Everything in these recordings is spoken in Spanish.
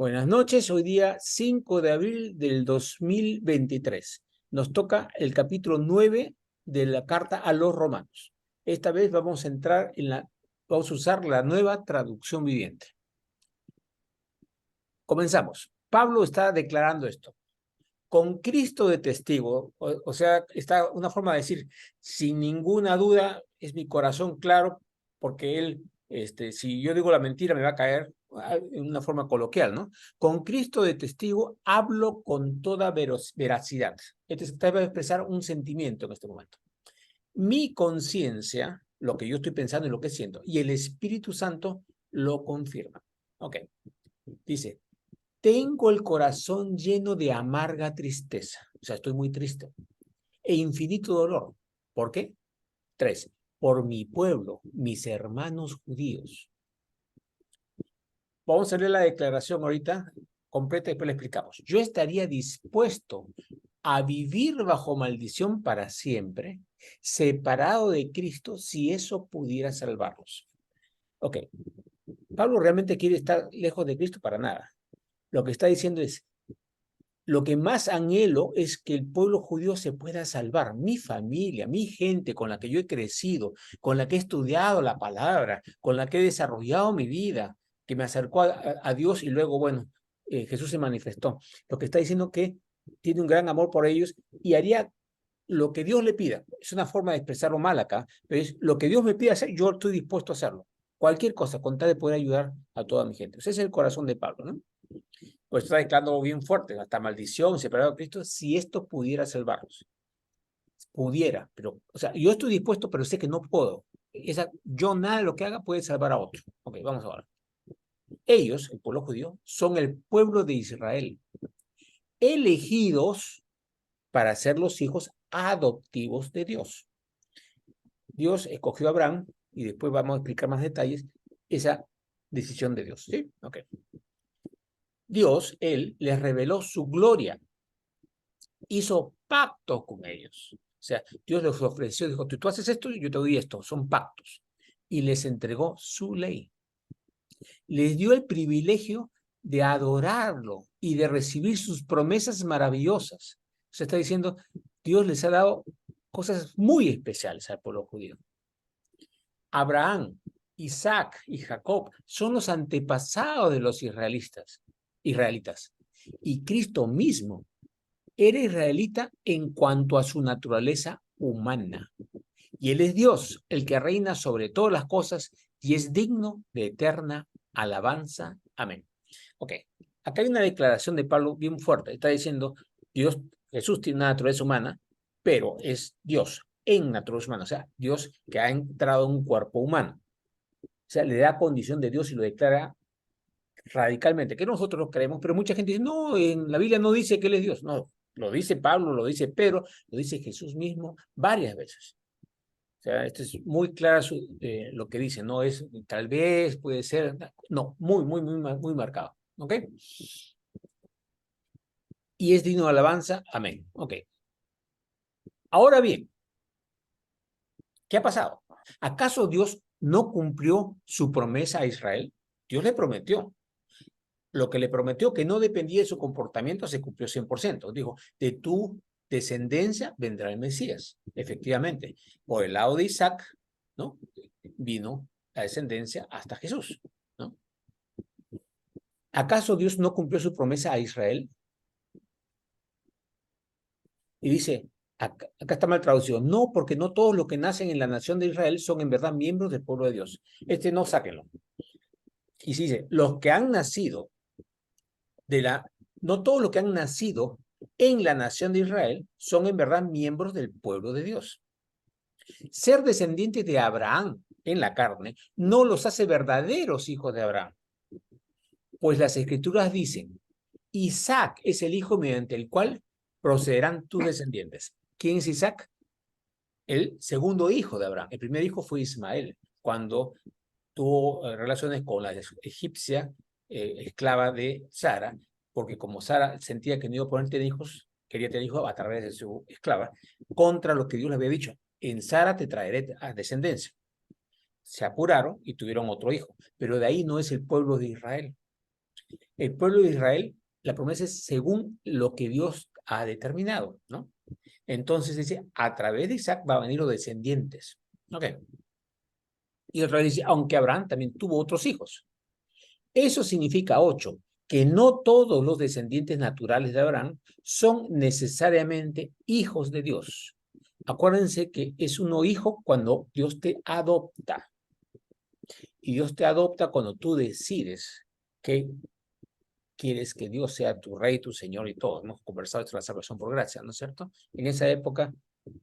Buenas noches, hoy día 5 de abril del 2023. Nos toca el capítulo 9 de la carta a los romanos. Esta vez vamos a usar la nueva traducción viviente. Comenzamos. Pablo está declarando esto. Con Cristo de testigo, o sea, está una forma de decir, sin ninguna duda, es mi corazón claro, porque él, si yo digo la mentira, me va a caer en una forma coloquial, ¿no? Con Cristo de testigo, hablo con toda veracidad. Este va a expresar un sentimiento en este momento. Mi conciencia, lo que yo estoy pensando y lo que siento, y el Espíritu Santo lo confirma. Ok, dice, tengo el corazón lleno de amarga tristeza, o sea, estoy muy triste, e infinito dolor. ¿Por qué? 3. Por mi pueblo, mis hermanos judíos. Vamos a leer la declaración ahorita completa y después la explicamos. Yo estaría dispuesto a vivir bajo maldición para siempre, separado de Cristo, si eso pudiera salvarlos. Ok, Pablo realmente quiere estar lejos de Cristo para nada. Lo que está diciendo es, lo que más anhelo es que el pueblo judío se pueda salvar. Mi familia, mi gente con la que yo he crecido, con la que he estudiado la palabra, con la que he desarrollado mi vida, que me acercó a Dios y luego, bueno, Jesús se manifestó. Lo que está diciendo que tiene un gran amor por ellos y haría lo que Dios le pida. Es una forma de expresarlo mal acá, pero es lo que Dios me pida hacer, yo estoy dispuesto a hacerlo. Cualquier cosa, con tal de poder ayudar a toda mi gente. Ese es el corazón de Pablo, ¿no? Pues está declarando bien fuerte, hasta maldición, separado de Cristo, si esto pudiera salvarlos. Pudiera, pero, o sea, yo estoy dispuesto, pero sé que no puedo. Yo nada de lo que haga puede salvar a otro. Ok, vamos ahora. Ellos, el pueblo judío, son el pueblo de Israel, elegidos para ser los hijos adoptivos de Dios. Dios escogió a Abraham, y después vamos a explicar más detalles, esa decisión de Dios. ¿Sí? Ok. Dios, él, les reveló su gloria, hizo pacto con ellos. O sea, Dios les ofreció, dijo, tú haces esto y yo te doy esto, son pactos. Y les entregó su ley. Les dio el privilegio de adorarlo y de recibir sus promesas maravillosas. Se está diciendo, Dios les ha dado cosas muy especiales al pueblo judío. Abraham, Isaac y Jacob son los antepasados de los israelitas. Y Cristo mismo era israelita en cuanto a su naturaleza humana. Y Él es Dios, el que reina sobre todas las cosas y es digno de eterna alabanza. Amén. Ok, acá hay una declaración de Pablo bien fuerte. Está diciendo, Jesús tiene una naturaleza humana, pero es Dios en naturaleza humana. O sea, Dios que ha entrado en un cuerpo humano. O sea, le da condición de Dios y lo declara radicalmente, que nosotros lo creemos, pero mucha gente dice, no, en la Biblia no dice que Él es Dios. No, lo dice Pablo, lo dice Pedro, lo dice Jesús mismo varias veces. O sea, esto es muy claro lo que dice, no es tal vez, puede ser, no, muy marcado. ¿Ok? Y es digno de alabanza, amén. Ok. Ahora bien, ¿qué ha pasado? ¿Acaso Dios no cumplió su promesa a Israel? Dios le prometió. Lo que le prometió que no dependía de su comportamiento se cumplió 100%. Dijo, de tu descendencia vendrá el Mesías. Efectivamente, por el lado de Isaac, ¿no? Vino la descendencia hasta Jesús, ¿no? ¿Acaso Dios no cumplió su promesa a Israel? Y dice, acá está mal traducido, no, porque no todos los que nacen en la nación de Israel son en verdad miembros del pueblo de Dios. No, sáquenlo. Y se dice, los que han nacido no todos los que han nacido en la nación de Israel son en verdad miembros del pueblo de Dios. Ser descendientes de Abraham en la carne no los hace verdaderos hijos de Abraham. Pues las escrituras dicen, Isaac es el hijo mediante el cual procederán tus descendientes. ¿Quién es Isaac? El segundo hijo de Abraham. El primer hijo fue Ismael, cuando tuvo relaciones con la egipcia esclava de Sara, porque como Sara sentía que no iba a poder tener hijos, quería tener hijos a través de su esclava, contra lo que Dios le había dicho, en Sara te traeré a descendencia. Se apuraron y tuvieron otro hijo, pero de ahí no es el pueblo de Israel. El pueblo de Israel, la promesa es según lo que Dios ha determinado, ¿no? Entonces dice, a través de Isaac va a venir los descendientes. Ok. Y otra vez dice, aunque Abraham también tuvo otros hijos. Eso significa 8, que no todos los descendientes naturales de Abraham son necesariamente hijos de Dios. Acuérdense que es uno hijo cuando Dios te adopta. Y Dios te adopta cuando tú decides que quieres que Dios sea tu rey, tu Señor y todo. Hemos conversado sobre la salvación por gracia, ¿no es cierto? En esa época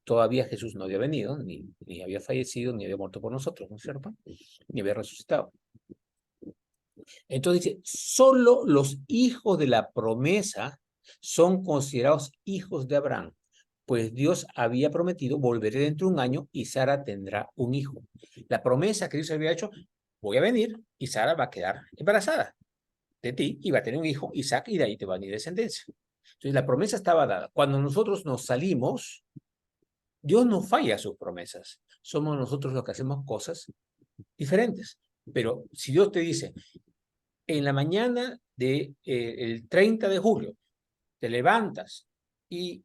todavía Jesús no había venido, ni había fallecido, ni había muerto por nosotros, ¿no es cierto? Ni había resucitado. Entonces dice, solo los hijos de la promesa son considerados hijos de Abraham, pues Dios había prometido, volveré dentro de un año y Sara tendrá un hijo. La promesa que Dios había hecho, voy a venir y Sara va a quedar embarazada de ti y va a tener un hijo, Isaac, y de ahí te va a venir descendencia. Entonces la promesa estaba dada. Cuando nosotros nos salimos, Dios no falla a sus promesas. Somos nosotros los que hacemos cosas diferentes. Pero si Dios te dice, en la mañana del 30 de julio, te levantas y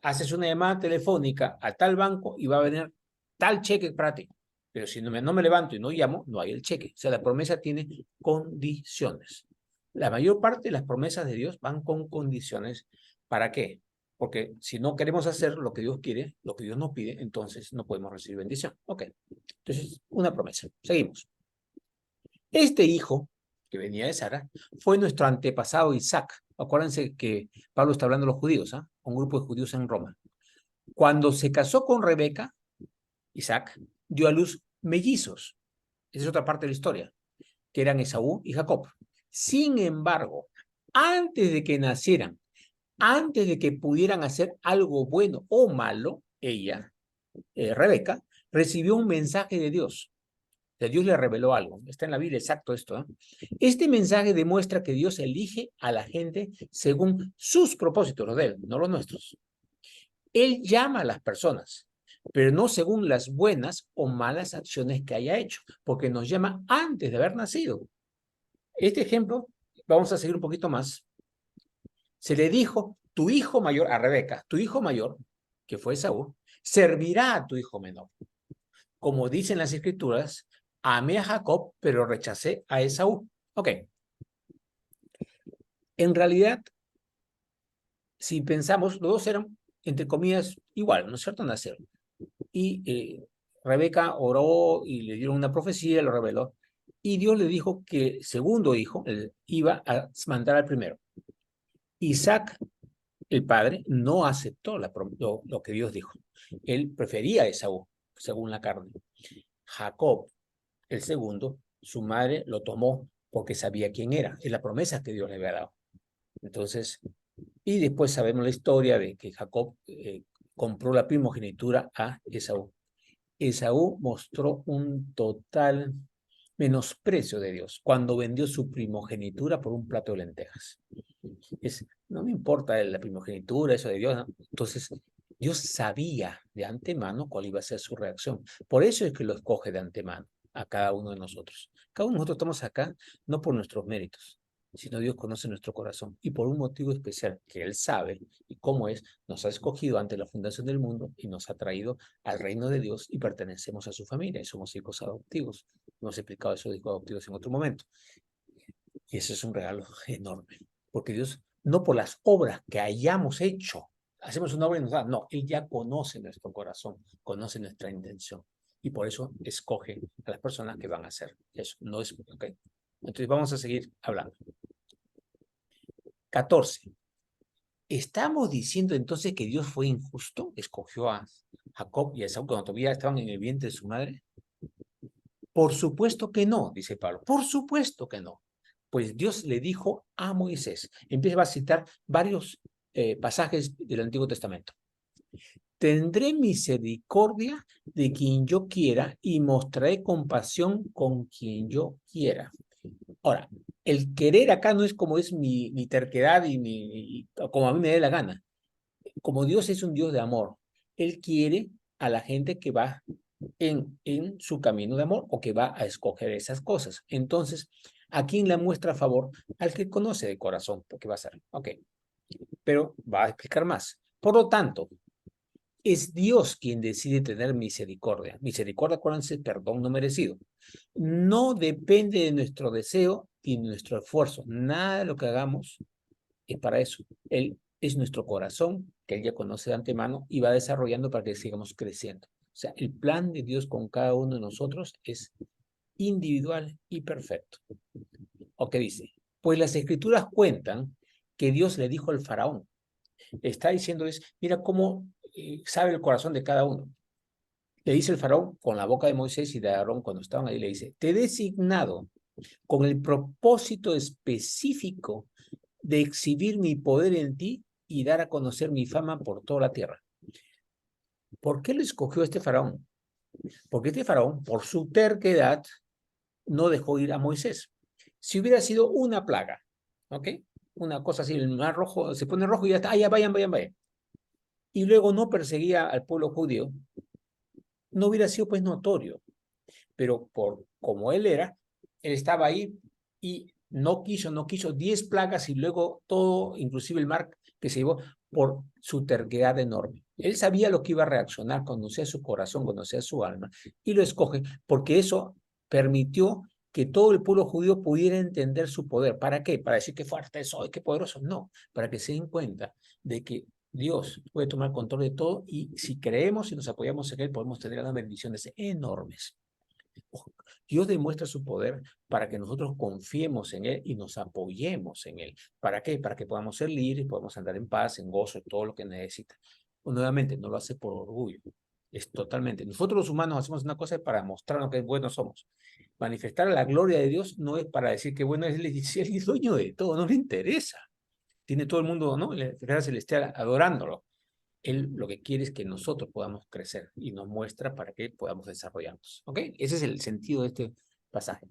haces una llamada telefónica a tal banco y va a venir tal cheque para ti. Pero si no me levanto y no llamo, no hay el cheque. O sea, la promesa tiene condiciones. La mayor parte de las promesas de Dios van con condiciones. ¿Para qué? Porque si no queremos hacer lo que Dios quiere, lo que Dios nos pide, entonces no podemos recibir bendición. Ok. Entonces, una promesa. Seguimos. Este hijo que venía de Sara fue nuestro antepasado Isaac. Acuérdense que Pablo está hablando de los judíos, ¿ah? Un grupo de judíos en Roma. Cuando se casó con Rebeca, Isaac dio a luz mellizos. Esa es otra parte de la historia, que eran Esaú y Jacob. Sin embargo, antes de que nacieran, antes de que pudieran hacer algo bueno o malo, ella, Rebeca, recibió un mensaje de Dios. Dios le reveló algo. Está en la Biblia exacto esto. ¿Eh? Este mensaje demuestra que Dios elige a la gente según sus propósitos, los de él, no los nuestros. Él llama a las personas, pero no según las buenas o malas acciones que haya hecho, porque nos llama antes de haber nacido. Este ejemplo, vamos a seguir un poquito más. Se le dijo, tu hijo mayor, a Rebeca, tu hijo mayor, que fue Saúl, servirá a tu hijo menor. Como dicen las escrituras, amé a Jacob, pero rechacé a Esaú. Ok. En realidad, si pensamos, los dos eran, entre comillas, igual, ¿no es cierto? Nacieron. Y Rebeca oró y le dieron una profecía, lo reveló. Y Dios le dijo que el segundo hijo iba a mandar al primero. Isaac, el padre, no aceptó lo que Dios dijo. Él prefería a Esaú, según la carne. Jacob, el segundo, su madre lo tomó porque sabía quién era. Es la promesa que Dios le había dado. Entonces, y después sabemos la historia de que Jacob compró la primogenitura a Esaú. Esaú mostró un total menosprecio de Dios cuando vendió su primogenitura por un plato de lentejas. No me importa la primogenitura, eso de Dios, ¿no? Entonces, Dios sabía de antemano cuál iba a ser su reacción. Por eso es que lo escoge de antemano a cada uno de nosotros. Cada uno de nosotros estamos acá no por nuestros méritos, sino Dios conoce nuestro corazón y por un motivo especial que Él sabe y cómo es, nos ha escogido ante la fundación del mundo y nos ha traído al reino de Dios y pertenecemos a su familia y somos hijos adoptivos. Hemos explicado eso de hijos adoptivos en otro momento. Y eso es un regalo enorme, porque Dios, no por las obras que hayamos hecho, hacemos una obra y nos da, no, Él ya conoce nuestro corazón, conoce nuestra intención y por eso escoge a las personas que van a hacer eso. No es, ok. Entonces vamos a seguir hablando. 14. ¿Estamos diciendo entonces que Dios fue injusto? ¿Escogió a Jacob y a Esaú cuando todavía estaban en el vientre de su madre? Por supuesto que no, dice Pablo. Por supuesto que no. Pues Dios le dijo a Moisés, empieza a citar varios pasajes del Antiguo Testamento. Tendré misericordia de quien yo quiera y mostraré compasión con quien yo quiera. Ahora, el querer acá no es como es mi terquedad y como a mí me dé la gana. Como Dios es un Dios de amor, Él quiere a la gente que va en su camino de amor o que va a escoger esas cosas. Entonces, ¿A quién le muestra favor? Al que conoce de corazón, porque va a ser. Ok, pero va a explicar más. Por lo tanto, es Dios quien decide tener misericordia. Misericordia, acuérdense, perdón no merecido. No depende de nuestro deseo y nuestro esfuerzo. Nada de lo que hagamos es para eso. Él es nuestro corazón, que Él ya conoce de antemano y va desarrollando para que sigamos creciendo. O sea, el plan de Dios con cada uno de nosotros es individual y perfecto. ¿O qué dice? Pues las escrituras cuentan que Dios le dijo al faraón, está diciéndoles, mira cómo sabe el corazón de cada uno. Le dice el faraón con la boca de Moisés y de Aarón cuando estaban ahí, le dice, te he designado con el propósito específico de exhibir mi poder en ti y dar a conocer mi fama por toda la tierra. ¿Por qué lo escogió este faraón? Porque este faraón, por su terquedad, no dejó ir a Moisés. Si hubiera sido una plaga, ¿ok? Una cosa así, el mar rojo se pone rojo y ya está, ya vayan, vayan, vayan. Y luego no perseguía al pueblo judío, no hubiera sido pues notorio. Pero por como él era, él estaba ahí y no quiso 10 plagas y luego todo, inclusive el mar que se llevó por su terquedad enorme. Él sabía lo que iba a reaccionar, conocía su corazón, conocía su alma y lo escoge porque eso permitió que todo el pueblo judío pudiera entender su poder. ¿Para qué? ¿Para decir qué fuerte soy, qué poderoso? No, para que se den cuenta de que Dios puede tomar control de todo y si creemos y nos apoyamos en Él, podemos tener unas bendiciones enormes. Dios demuestra su poder para que nosotros confiemos en Él y nos apoyemos en Él. ¿Para qué? Para que podamos ser libres, podamos andar en paz, en gozo, todo lo que necesita. Pues nuevamente, no lo hace por orgullo. Es totalmente. Nosotros los humanos hacemos una cosa para mostrarnos que buenos somos. Manifestar la gloria de Dios no es para decir que bueno es Él es dueño de todo, no le interesa. Tiene todo el mundo, ¿no? La esfera celestial adorándolo. Él lo que quiere es que nosotros podamos crecer y nos muestra para que podamos desarrollarnos. ¿Ok? Ese es el sentido de este pasaje.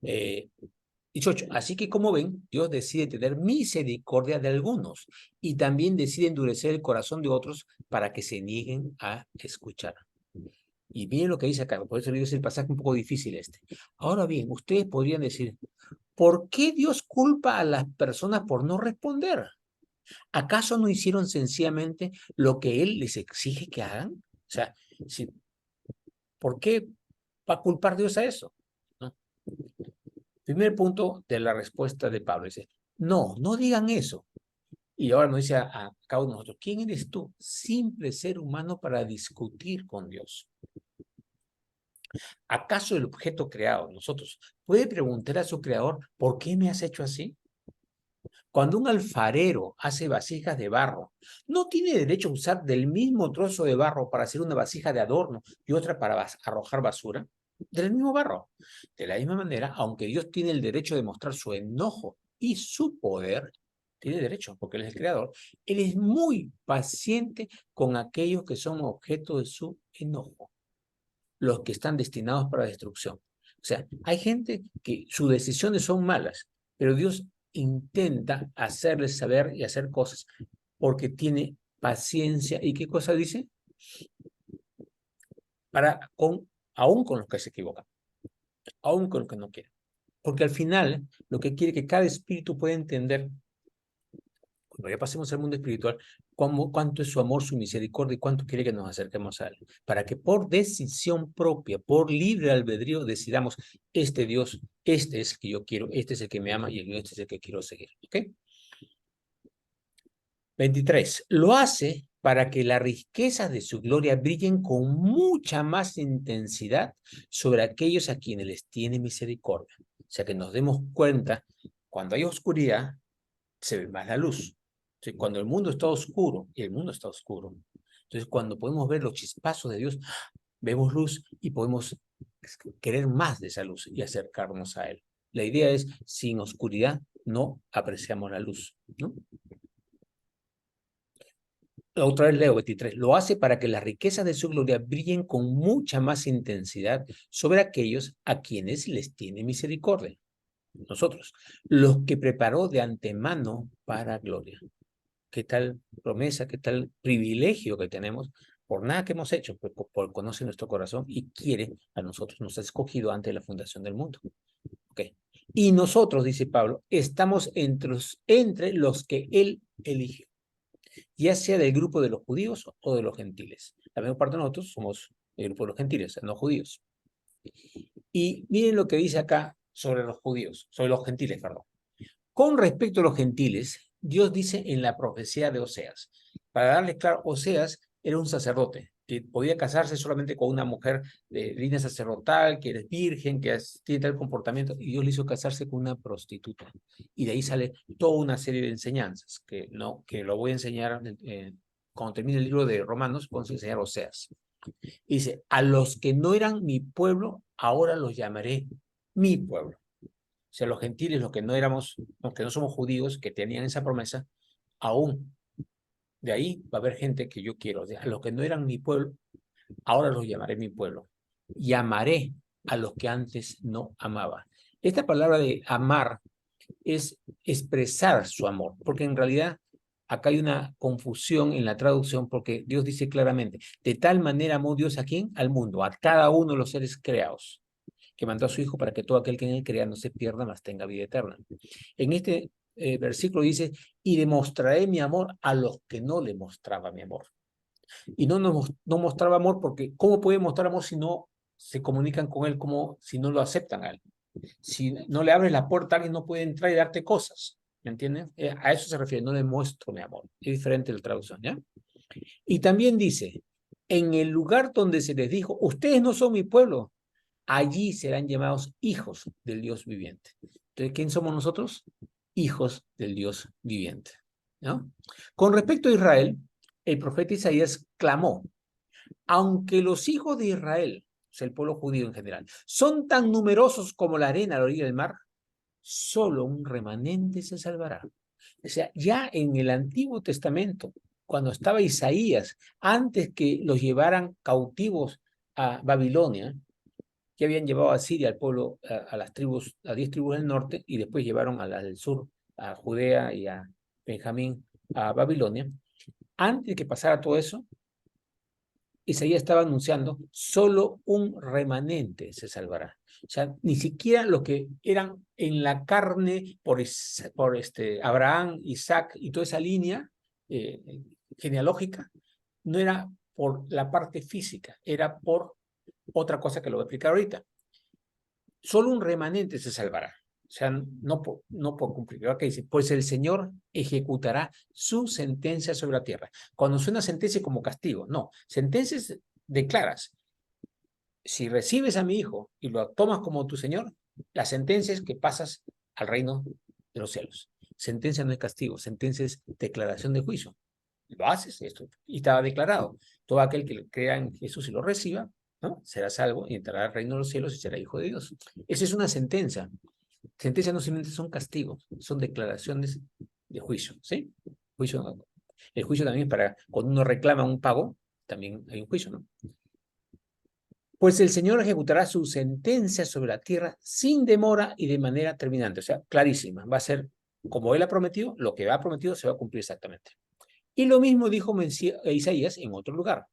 18. Así que como ven, Dios decide tener misericordia de algunos y también decide endurecer el corazón de otros para que se nieguen a escuchar. Y miren lo que dice acá, por eso le digo es el pasaje un poco difícil este. Ahora bien, ustedes podrían decir, ¿por qué Dios culpa a las personas por no responder? ¿Acaso no hicieron sencillamente lo que Él les exige que hagan? O sea, si, ¿por qué va a culpar Dios a eso? ¿No? Primer punto de la respuesta de Pablo dice, no, no digan eso. Y ahora nos dice a cada uno de nosotros, ¿quién eres tú? Simple ser humano para discutir con Dios. ¿Acaso el objeto creado, nosotros, puede preguntar a su creador, ¿por qué me has hecho así? Cuando un alfarero hace vasijas de barro, no tiene derecho a usar del mismo trozo de barro para hacer una vasija de adorno y otra para arrojar basura. Del mismo barro. De la misma manera, aunque Dios tiene el derecho de mostrar su enojo y su poder, tiene derecho, porque Él es el creador, Él es muy paciente con aquellos que son objeto de su enojo, los que están destinados para la destrucción. O sea, hay gente que sus decisiones son malas, pero Dios intenta hacerles saber y hacer cosas porque tiene paciencia. ¿Y qué cosa dice? Aún con los que se equivocan, aún con los que no quieren. Porque al final, lo que quiere que cada espíritu pueda entender, cuando ya pasemos al mundo espiritual, cuánto es su amor, su misericordia y cuánto quiere que nos acerquemos a Él. Para que por decisión propia, por libre albedrío, decidamos, este Dios, este es el que yo quiero, este es el que me ama y este es el que quiero seguir. ¿Ok? 23. Lo hace para que las riquezas de su gloria brillen con mucha más intensidad sobre aquellos a quienes les tiene misericordia. O sea, que nos demos cuenta, cuando hay oscuridad, se ve más la luz. Entonces, cuando el mundo está oscuro, y el mundo está oscuro, entonces cuando podemos ver los chispazos de Dios, vemos luz y podemos querer más de esa luz y acercarnos a Él. La idea es, sin oscuridad no apreciamos la luz, ¿no? Otra vez leo 23. Lo hace para que las riquezas de su gloria brillen con mucha más intensidad sobre aquellos a quienes les tiene misericordia. Nosotros, los que preparó de antemano para gloria. Qué tal promesa, qué tal privilegio que tenemos por nada que hemos hecho, por conocer nuestro corazón y quiere a nosotros, nos ha escogido antes de la fundación del mundo. Y nosotros, dice Pablo, estamos entre los que él eligió, ya sea del grupo de los judíos o de los gentiles. La mayor parte de nosotros somos el grupo de los gentiles, no judíos. Y miren lo que dice acá sobre los judíos, sobre los gentiles, perdón. Con respecto a los gentiles, Dios dice en la profecía de Oseas, para darles claro, Oseas era un sacerdote que podía casarse solamente con una mujer de línea sacerdotal, que es virgen, que tiene tal comportamiento, y Dios le hizo casarse con una prostituta. Y de ahí sale toda una serie de enseñanzas, que lo voy a enseñar cuando termine el libro de Romanos, vamos a enseñar Oseas. Dice, a los que no eran mi pueblo, ahora los llamaré mi pueblo. O sea, los gentiles, los que no éramos, los que no somos judíos, que tenían esa promesa, aún de ahí va a haber gente que yo quiero. A los que no eran mi pueblo, ahora los llamaré mi pueblo. Llamaré a los que antes no amaba. Esta palabra de amar es expresar su amor, porque en realidad acá hay una confusión en la traducción, porque Dios dice claramente, de tal manera amó Dios a quién, al mundo, a cada uno de los seres creados, que mandó a su Hijo para que todo aquel que en él crea no se pierda, mas tenga vida eterna. En este versículo dice, y demostraré mi amor a los que no le mostraba mi amor. Y no mostraba amor porque, ¿cómo puede mostrar amor si no se comunican con él, como si no lo aceptan a él? Si no le abres la puerta, alguien no puede entrar y darte cosas. ¿Me entienden? A eso se refiere, no le muestro mi amor. Es diferente la traducción, ¿ya? Y también dice, en el lugar donde se les dijo, ustedes no son mi pueblo, allí serán llamados hijos del Dios viviente. Entonces, ¿quién somos nosotros? Hijos del Dios viviente, ¿no? Con respecto a Israel, el profeta Isaías clamó, aunque los hijos de Israel, o sea, el pueblo judío en general, son tan numerosos como la arena a la orilla del mar, solo un remanente se salvará. O sea, ya en el Antiguo Testamento, cuando estaba Isaías, antes que los llevaran cautivos a Babilonia, que habían llevado a Siria al pueblo, a las tribus, a 10 tribus del norte, y después llevaron a las del sur, a Judea y a Benjamín, a Babilonia. Antes de que pasara todo eso, Isaías estaba anunciando, solo un remanente se salvará. O sea, ni siquiera los que eran en la carne por Abraham, Isaac y toda esa línea genealógica, no era por la parte física, era por otra cosa que lo voy a explicar ahorita. Solo un remanente se salvará. O sea, no por cumplir. Acá dice, pues el Señor ejecutará su sentencia sobre la tierra. Cuando suena sentencia como castigo, no. Sentencias declaras. Si recibes a mi hijo y lo tomas como tu Señor, la sentencia es que pasas al reino de los cielos. Sentencia no es castigo, sentencia es declaración de juicio. Lo haces esto y estaba declarado. Todo aquel que crea en Jesús y lo reciba, ¿no? Será salvo y entrará al reino de los cielos y será hijo de Dios. Esa es una sentencia. Sentencias no simplemente son castigos, son declaraciones de juicio, ¿sí? Juicio, el juicio también es para cuando uno reclama un pago, también hay un juicio, ¿no? Pues el Señor ejecutará su sentencia sobre la tierra sin demora y de manera terminante, o sea, clarísima. Va a ser como Él ha prometido, lo que ha prometido se va a cumplir exactamente. Y lo mismo dijo Isaías en otro lugar.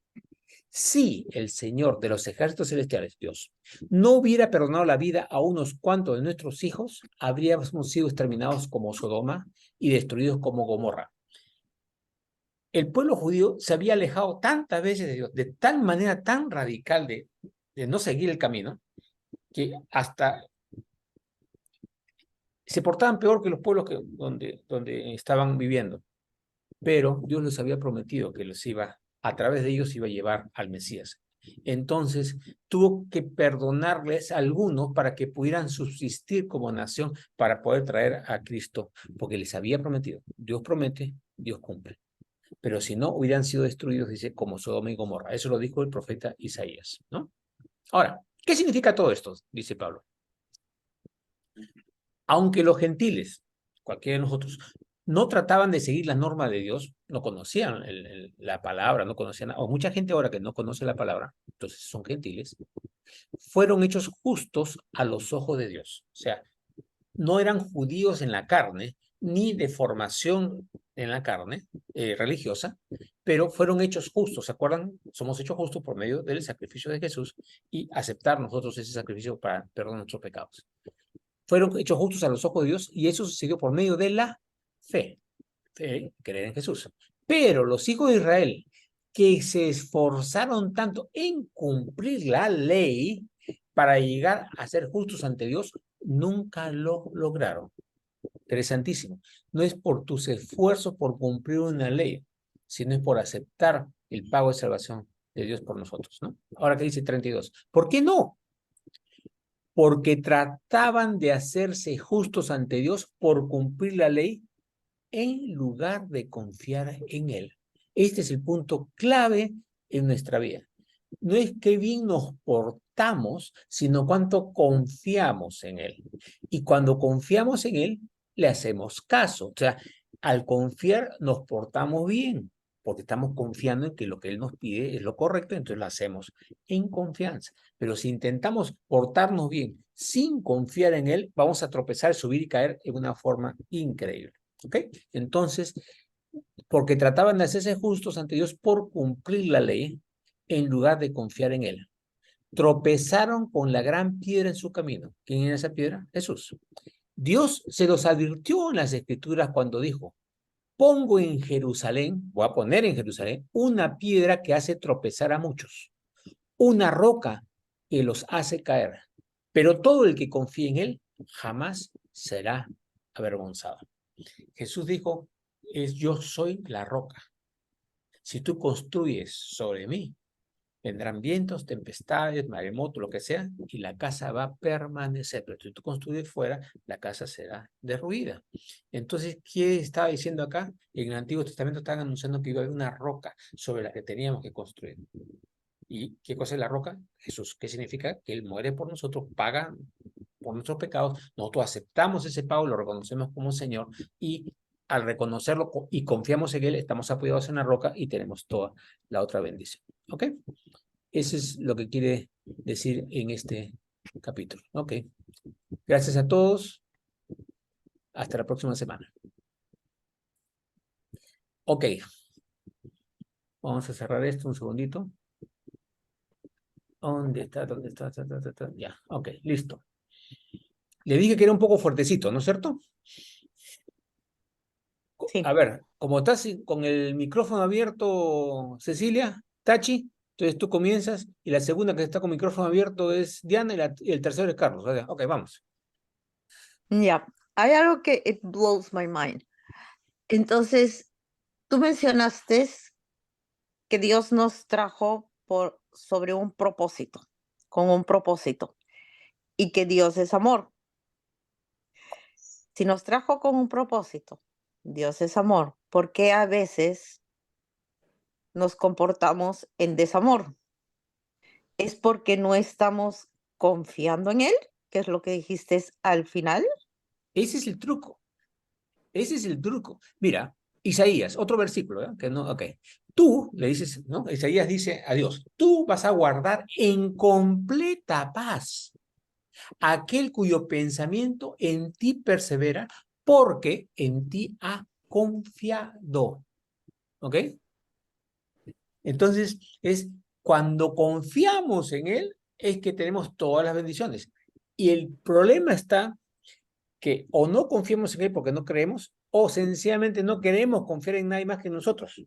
Si el Señor de los ejércitos celestiales, Dios, no hubiera perdonado la vida a unos cuantos de nuestros hijos, habríamos sido exterminados como Sodoma y destruidos como Gomorra. El pueblo judío se había alejado tantas veces de Dios, de tal manera tan radical de no seguir el camino, que hasta se portaban peor que los pueblos donde estaban viviendo. Pero Dios les había prometido que los iba, a través de ellos iba a llevar al Mesías. Entonces tuvo que perdonarles a algunos para que pudieran subsistir como nación para poder traer a Cristo, porque les había prometido. Dios promete, Dios cumple. Pero si no, hubieran sido destruidos, dice, como Sodoma y Gomorra. Eso lo dijo el profeta Isaías, ¿no? Ahora, ¿qué significa todo esto? Dice Pablo. Aunque los gentiles, cualquiera de nosotros, no trataban de seguir la norma de Dios, no conocían la palabra, no conocían, o mucha gente ahora que no conoce la palabra, entonces son gentiles, fueron hechos justos a los ojos de Dios. O sea, no eran judíos en la carne, ni de formación en la carne religiosa, pero fueron hechos justos. ¿Se acuerdan? Somos hechos justos por medio del sacrificio de Jesús y aceptar nosotros ese sacrificio para perdonar nuestros pecados. fueron hechos justos a los ojos de Dios y eso sucedió por medio de la fe, creer en Jesús. Pero los hijos de Israel que se esforzaron tanto en cumplir la ley para llegar a ser justos ante Dios, nunca lo lograron. Interesantísimo. No es por tus esfuerzos por cumplir una ley, sino es por aceptar el pago de salvación de Dios por nosotros, ¿no? Ahora que dice 32. ¿Por qué no? Porque trataban de hacerse justos ante Dios por cumplir la ley en lugar de confiar en Él. Este es el punto clave en nuestra vida. No es qué bien nos portamos, sino cuánto confiamos en Él. Y cuando confiamos en Él, le hacemos caso. O sea, al confiar nos portamos bien, porque estamos confiando en que lo que Él nos pide es lo correcto, entonces lo hacemos en confianza. Pero si intentamos portarnos bien sin confiar en Él, vamos a tropezar, subir y caer en una forma increíble. ¿Ok? Entonces, porque trataban de hacerse justos ante Dios por cumplir la ley en lugar de confiar en Él. Tropezaron con la gran piedra en su camino. ¿Quién era esa piedra? Jesús. Dios se los advirtió en las Escrituras cuando dijo, pongo en Jerusalén, voy a poner en Jerusalén, una piedra que hace tropezar a muchos, una roca que los hace caer, pero todo el que confíe en Él jamás será avergonzado. Jesús dijo, yo soy la roca. Si tú construyes sobre mí, vendrán vientos, tempestades, maremoto, lo que sea, y la casa va a permanecer. Pero si tú construyes fuera, la casa será derruida. Entonces, ¿qué estaba diciendo acá? En el Antiguo Testamento estaban anunciando que iba a haber una roca sobre la que teníamos que construir. ¿Y qué cosa es la roca? Jesús. ¿Qué significa? Que Él muere por nosotros, paga por nuestros pecados, nosotros aceptamos ese pago, lo reconocemos como Señor y al reconocerlo y confiamos en Él, estamos apoyados en la roca y tenemos toda la otra bendición. ¿Ok? Eso es lo que quiere decir en este capítulo. ¿Ok? Gracias a todos. Hasta la próxima semana. Ok. Vamos a cerrar esto un segundito. ¿Dónde está? ¿Dónde está? Ya, ok, listo. Le dije que era un poco fuertecito, ¿no es cierto? Sí. A ver, como estás con el micrófono abierto, Cecilia, Tachi, entonces tú comienzas y la segunda que está con micrófono abierto es Diana y el tercero es Carlos. O sea, ok, vamos. Ya, hay algo que it blows my mind. Entonces, tú mencionaste que Dios nos trajo sobre un propósito, con un propósito, y que Dios es amor. Si nos trajo con un propósito, Dios es amor, ¿por qué a veces nos comportamos en desamor? ¿Es porque no estamos confiando en Él? ¿Que es lo que dijiste al final? Ese es el truco. Ese es el truco. Mira, Isaías, otro versículo, ¿eh? Que no, ok. Tú le dices, ¿no? Isaías dice a Dios, tú vas a guardar en completa paz aquel cuyo pensamiento en ti persevera, porque en ti ha confiado. ¿Ok? Entonces, es cuando confiamos en Él, es que tenemos todas las bendiciones. Y el problema está que o no confiamos en Él porque no creemos, o sencillamente no queremos confiar en nadie más que nosotros.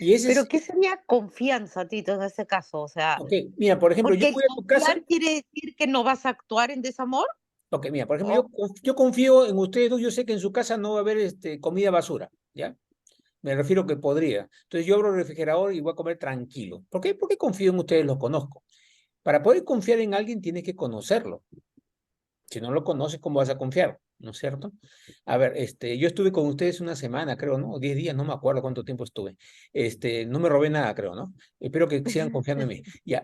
Y ese Pero es, ¿qué sería confianza, Tito, en ese caso? O sea, ok, mira, por ejemplo, yo porque voy a tu casa, confiar quiere decir que no vas a actuar en desamor. ok, mira, por ejemplo, O, yo confío en ustedes dos, yo sé que en su casa no va a haber comida basura, ¿ya? Me refiero que podría. Entonces yo abro el refrigerador y voy a comer tranquilo. ¿Por qué? Porque confío en ustedes, los conozco. Para poder confiar en alguien tienes que conocerlo. Si no lo conoces, ¿cómo vas a confiar? ¿No es cierto? A ver, yo estuve con ustedes una semana, creo, ¿no? O 10 días, no me acuerdo cuánto tiempo estuve. No me robé nada, creo, ¿no? Espero que sigan confiando en mí. Ya,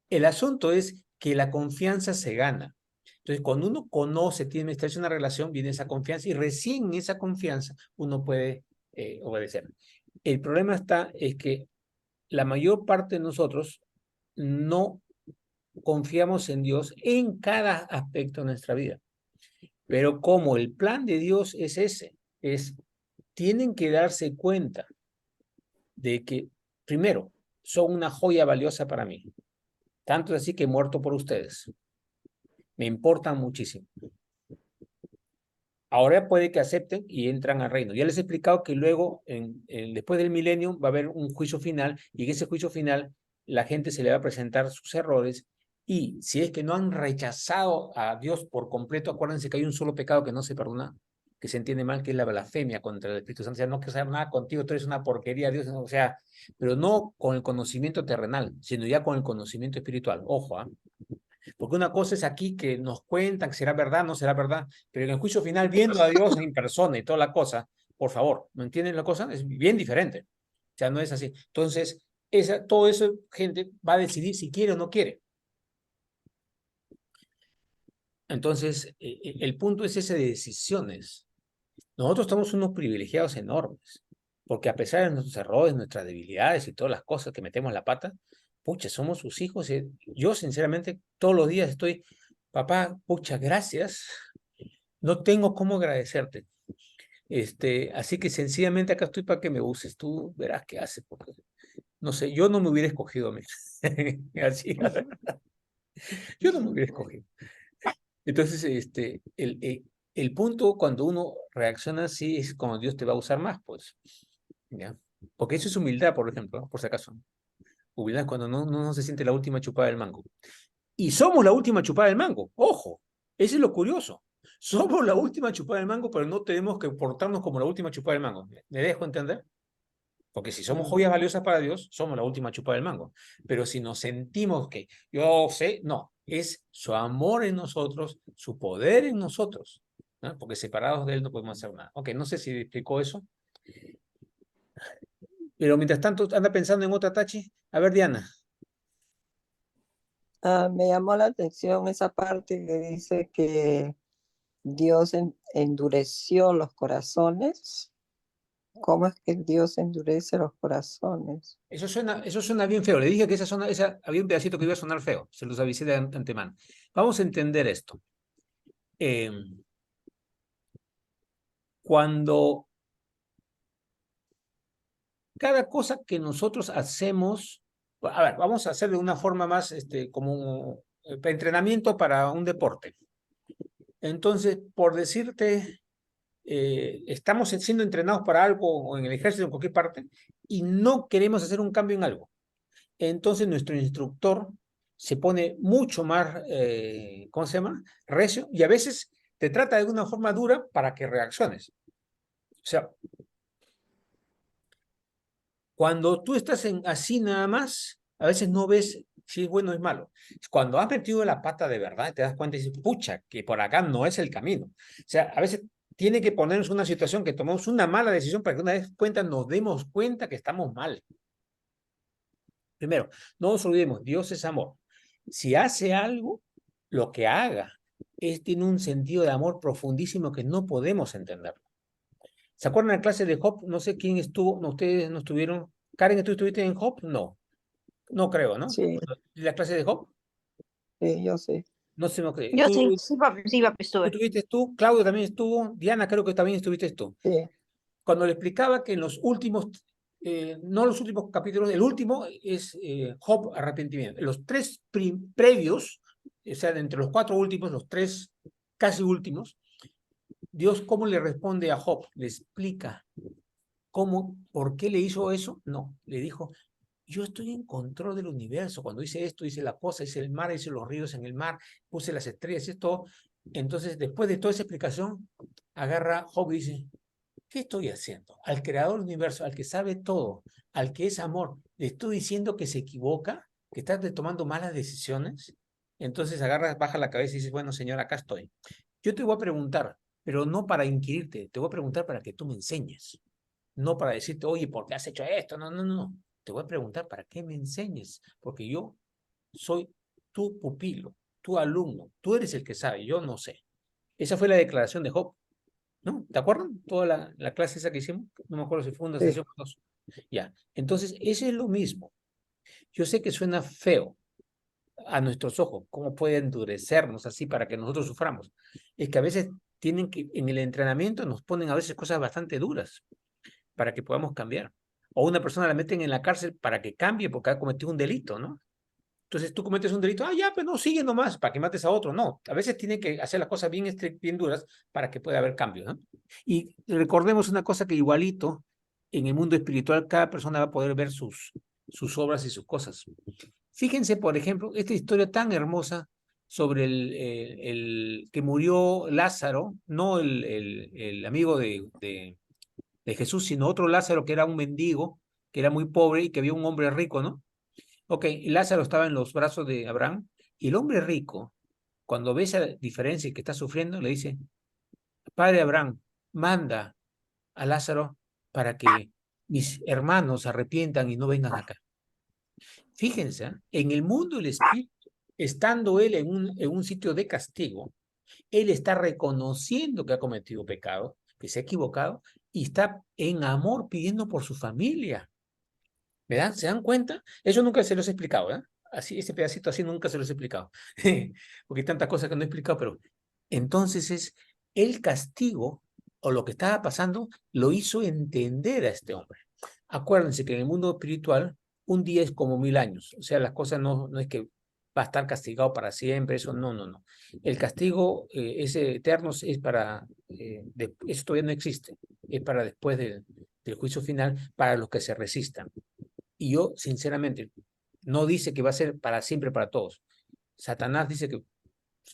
el asunto es que la confianza se gana. Entonces, cuando uno conoce, tiene, establece una relación, viene esa confianza y recién en esa confianza uno puede obedecer. El problema es que la mayor parte de nosotros no confiamos en Dios en cada aspecto de nuestra vida. Pero como el plan de Dios es ese, tienen que darse cuenta de que, primero, son una joya valiosa para mí. Tanto es así que he muerto por ustedes. Me importan muchísimo. Ahora puede que acepten y entran al reino. Ya les he explicado que luego, después del milenio, va a haber un juicio final y en ese juicio final la gente se le va a presentar sus errores y si es que no han rechazado a Dios por completo, acuérdense que hay un solo pecado que no se perdona, que se entiende mal, que es la blasfemia contra el Espíritu Santo. O sea, no quiero saber nada contigo, tú eres una porquería, Dios, o sea, pero no con el conocimiento terrenal, sino ya con el conocimiento espiritual. Ojo, ¿ah? Porque una cosa es aquí que nos cuentan que será verdad, no será verdad, pero en el juicio final, viendo a Dios en persona y toda la cosa, por favor, ¿me entienden la cosa? Es bien diferente. O sea, no es así. Entonces, todo eso, gente, va a decidir si quiere o no quiere. Entonces, el punto es ese de decisiones. Nosotros estamos unos privilegiados enormes, porque a pesar de nuestros errores, nuestras debilidades y todas las cosas que metemos la pata, pucha, somos sus hijos. Yo, sinceramente, todos los días estoy, papá, pucha, gracias. No tengo cómo agradecerte. Así que sencillamente acá estoy para que me uses. Tú verás qué haces, porque no sé, yo no me hubiera escogido a mí. Así, la verdad. Yo no me hubiera escogido. Entonces, el punto cuando uno reacciona así es como Dios te va a usar más, pues. ¿Ya? Porque eso es humildad, por ejemplo, ¿no? Por si acaso. Humildad es cuando no se siente la última chupada del mango. Y somos la última chupada del mango. Ojo, eso es lo curioso. Somos la última chupada del mango, pero no tenemos que portarnos como la última chupada del mango. ¿Me dejo entender? Porque si somos joyas valiosas para Dios, somos la última chupada del mango. Pero si nos sentimos que yo sé, no, es su amor en nosotros, su poder en nosotros, ¿no? Porque separados de Él no podemos hacer nada. Ok, no sé si explicó eso, pero mientras tanto anda pensando en otra Tachi. A ver, Diana. Me llamó la atención esa parte que dice que Dios endureció los corazones. ¿Cómo es que Dios endurece los corazones? Eso suena bien feo. Le dije que había un pedacito que iba a sonar feo. Se los avisé de antemano. Vamos a entender esto. Cuando cada cosa que nosotros hacemos, a ver, vamos a hacer de una forma más como entrenamiento para un deporte. Entonces, por decirte, estamos siendo entrenados para algo o en el ejército en cualquier parte y no queremos hacer un cambio en algo. Entonces, nuestro instructor se pone mucho más, ¿cómo se llama? Recio y a veces te trata de una forma dura para que reacciones. O sea, cuando tú estás así nada más, a veces no ves si es bueno o es malo. Cuando has metido la pata de verdad, te das cuenta y dices, pucha, que por acá no es el camino. O sea, a veces tiene que ponernos una situación que tomamos una mala decisión para que una vez nos demos cuenta que estamos mal. Primero, no nos olvidemos, Dios es amor. Si hace algo, lo que haga tiene un sentido de amor profundísimo que no podemos entender. ¿Se acuerdan de la clase de Job? No sé quién estuvo, no, ustedes no estuvieron. Karen, ¿tú estuviste en Job? No, no creo, ¿no? Sí, ¿La clase de Job? sí, yo sé. No se me cree. Yo sí, sí, papi, ¿Tú estuve. estuviste tú? Claudio también estuvo. Diana, creo que también estuviste tú. Sí, Cuando le explicaba que en los últimos, no los últimos capítulos, el último es Job, arrepentimiento. Los tres previos, o sea, entre los cuatro últimos, los tres casi últimos, Dios, ¿cómo le responde a Job? Le explica cómo, por qué le hizo eso. No, le dijo, yo estoy en control del universo. Cuando hice esto, hice la cosa, hice el mar, hice los ríos en el mar, puse las estrellas, y todo. Entonces, después de toda esa explicación, agarra Job y dice, ¿qué estoy haciendo? Al creador del universo, al que sabe todo, al que es amor, le estoy diciendo que se equivoca, que está tomando malas decisiones. Entonces agarra, baja la cabeza y dice, bueno, señor, acá estoy. Yo te voy a preguntar, pero no para inquirirte, te voy a preguntar para que tú me enseñes. No para decirte, oye, ¿por qué has hecho esto? No, no, no. Te voy a preguntar para que me enseñes, porque yo soy tu pupilo, tu alumno. Tú eres el que sabe, yo no sé. Esa fue la declaración de Job. ¿No? ¿Te acuerdan? Toda la clase esa que hicimos. No me acuerdo si fue una sí. sesión o dos. Ya. Entonces, eso es lo mismo. Yo sé que suena feo a nuestros ojos. ¿Cómo puede endurecernos así para que nosotros suframos? Es que a veces tienen que, en el entrenamiento nos ponen a veces cosas bastante duras para que podamos cambiar. O una persona la meten en la cárcel para que cambie porque ha cometido un delito, ¿no? Entonces tú cometes un delito, ya, pues no, sigue nomás para que mates a otro. No, a veces tienen que hacer las cosas bien, bien duras para que pueda haber cambio, ¿no? Y recordemos una cosa que igualito, en el mundo espiritual, cada persona va a poder ver sus obras y sus cosas. Fíjense, por ejemplo, esta historia tan hermosa sobre el que murió Lázaro, no el amigo de Jesús, sino otro Lázaro que era un mendigo, que era muy pobre y que había un hombre rico, ¿no? Ok, y Lázaro estaba en los brazos de Abraham, y el hombre rico, cuando ve esa diferencia que está sufriendo, le dice, Padre Abraham, manda a Lázaro para que mis hermanos se arrepientan y no vengan acá. Fíjense, en el mundo del espíritu, estando él en un sitio de castigo, él está reconociendo que ha cometido pecado, que se ha equivocado, y está en amor pidiendo por su familia. ¿Verdad? ¿Se dan cuenta? Eso nunca se los he explicado, ¿verdad? Así, ese pedacito así nunca se los he explicado. Porque hay tantas cosas que no he explicado, pero entonces es el castigo o lo que estaba pasando lo hizo entender a este hombre. Acuérdense que en el mundo espiritual un día es como 1000 años. O sea, las cosas no es que va a estar castigado para siempre, eso no. El castigo ese eterno es para, eso todavía no existe, es para después del juicio final, para los que se resistan. Y yo, sinceramente, no dice que va a ser para siempre para todos. Satanás dice que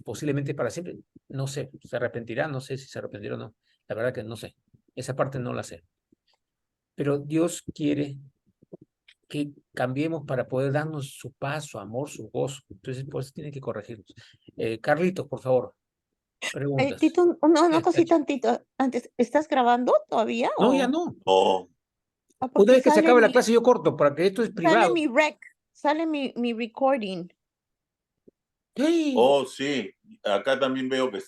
posiblemente para siempre. No sé, se arrepentirá, no sé si se arrepentirá o no. La verdad que no sé. Esa parte no la sé. Pero Dios quiere que cambiemos para poder darnos su paz, su amor, su gozo. Entonces, por eso tiene que corregirnos. Carlitos, por favor, preguntas. Tito, una cosita antes. ¿Estás grabando todavía? No, ya o? no. Oh, Una Porque vez que se acabe la mi, clase yo corto, porque esto es sale privado. mi sale mi recording. ¡Hey! oh, sí. Acá también veo que está